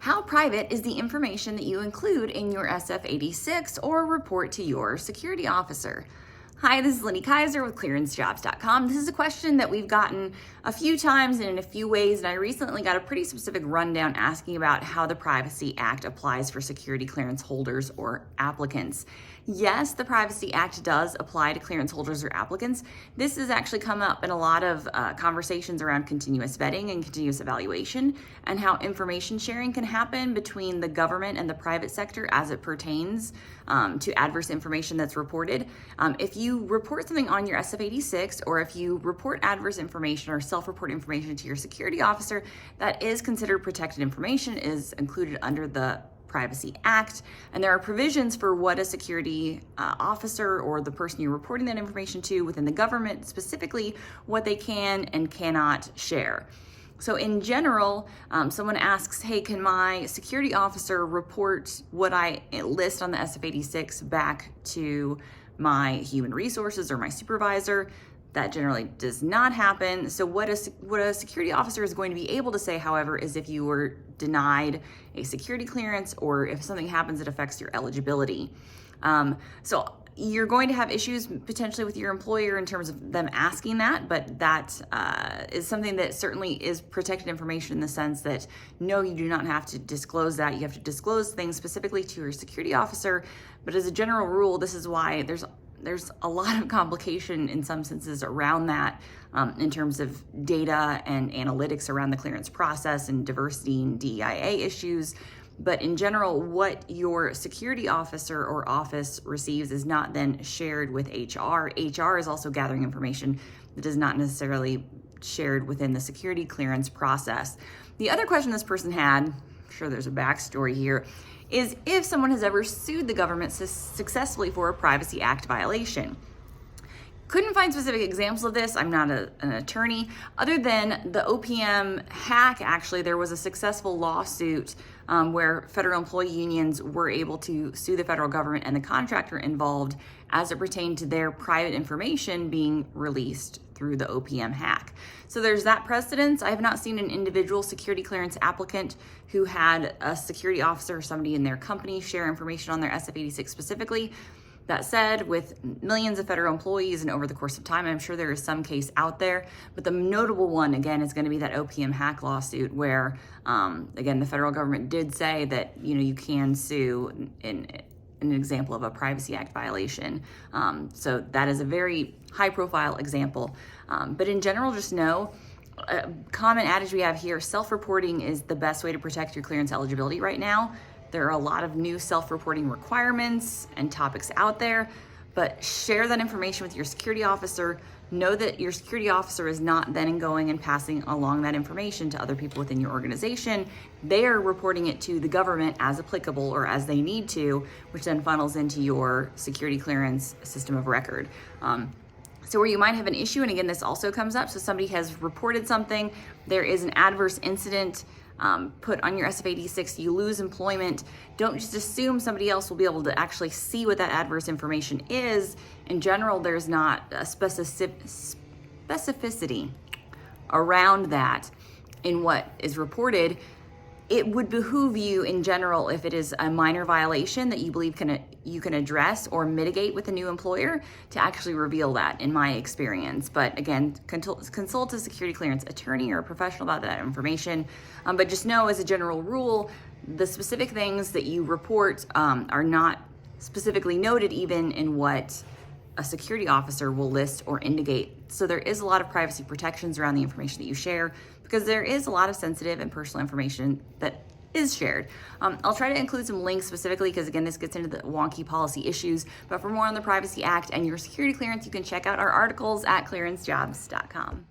How private is the information that you include in your SF-86 or report to your security officer? Hi, this is Lindy Kaiser with clearancejobs.com. This is a question that we've gotten a few times and in a few ways, and I recently got a pretty specific rundown asking about how the Privacy Act applies for security clearance holders or applicants. Yes, the Privacy Act does apply to clearance holders or applicants. This has actually come up in a lot of conversations around continuous vetting and continuous evaluation and how information sharing can happen between the government and the private sector as it pertains to adverse information that's reported. If you report something on your SF-86 or if you report adverse information or self-report information to your security officer, that is considered protected information, is included under the Privacy Act, and there are provisions for what a security officer or the person you're reporting that information to within the government, specifically what they can and cannot share. So in general, someone asks, hey, can my security officer report what I list on the SF-86 back to my human resources or my supervisor? That generally does not happen. So what a security officer is going to be able to say, however, is if you were denied a security clearance or if something happens that affects your eligibility. So you're going to have issues potentially with your employer in terms of them asking that, but that is something that certainly is protected information in the sense that no, you do not have to disclose that. You have to disclose things specifically to your security officer. But as a general rule, this is why there's a lot of complication in some senses around that in terms of data and analytics around the clearance process and diversity and DEIA issues. But in general, what your security officer or office receives is not then shared with HR. HR is also gathering information that is not necessarily shared within the security clearance process. The other question this person had, I'm sure there's a backstory here, is if someone has ever sued the government successfully for a Privacy Act violation. Couldn't find specific examples of this. I'm not an attorney. Other than the OPM hack, actually, there was a successful lawsuit where federal employee unions were able to sue the federal government and the contractor involved as it pertained to their private information being released through the OPM hack. So there's that precedence. I have not seen an individual security clearance applicant who had a security officer or somebody in their company share information on their SF-86 specifically. That said, with millions of federal employees and over the course of time, I'm sure there is some case out there, but the notable one, again, is going to be that OPM hack lawsuit where, again, the federal government did say that, you can sue in an example of a Privacy Act violation. So that is a very high profile example. But in general, just know, a common adage we have here, self-reporting is the best way to protect your clearance eligibility right now. There are a lot of new self-reporting requirements and topics out there, but share that information with your security officer. Know that your security officer is not then going and passing along that information to other people within your organization. They are reporting it to the government as applicable or as they need to, which then funnels into your security clearance system of record. So where you might have an issue, and again, this also comes up, so somebody has reported something, there is an adverse incident put on your SF-86, you lose employment, don't just assume somebody else will be able to actually see what that adverse information is. In general, there's not a specificity around that in what is reported. It would behoove you in general, if it is a minor violation that you believe you can address or mitigate with a new employer, to actually reveal that, in my experience. But again, consult a security clearance attorney or a professional about that information. But just know, as a general rule, the specific things that you report are not specifically noted even in what a security officer will list or indicate. So there is a lot of privacy protections around the information that you share, because there is a lot of sensitive and personal information that is shared. I'll try to include some links specifically because, again, this gets into the wonky policy issues. But for more on the Privacy Act and your security clearance, you can check out our articles at clearancejobs.com.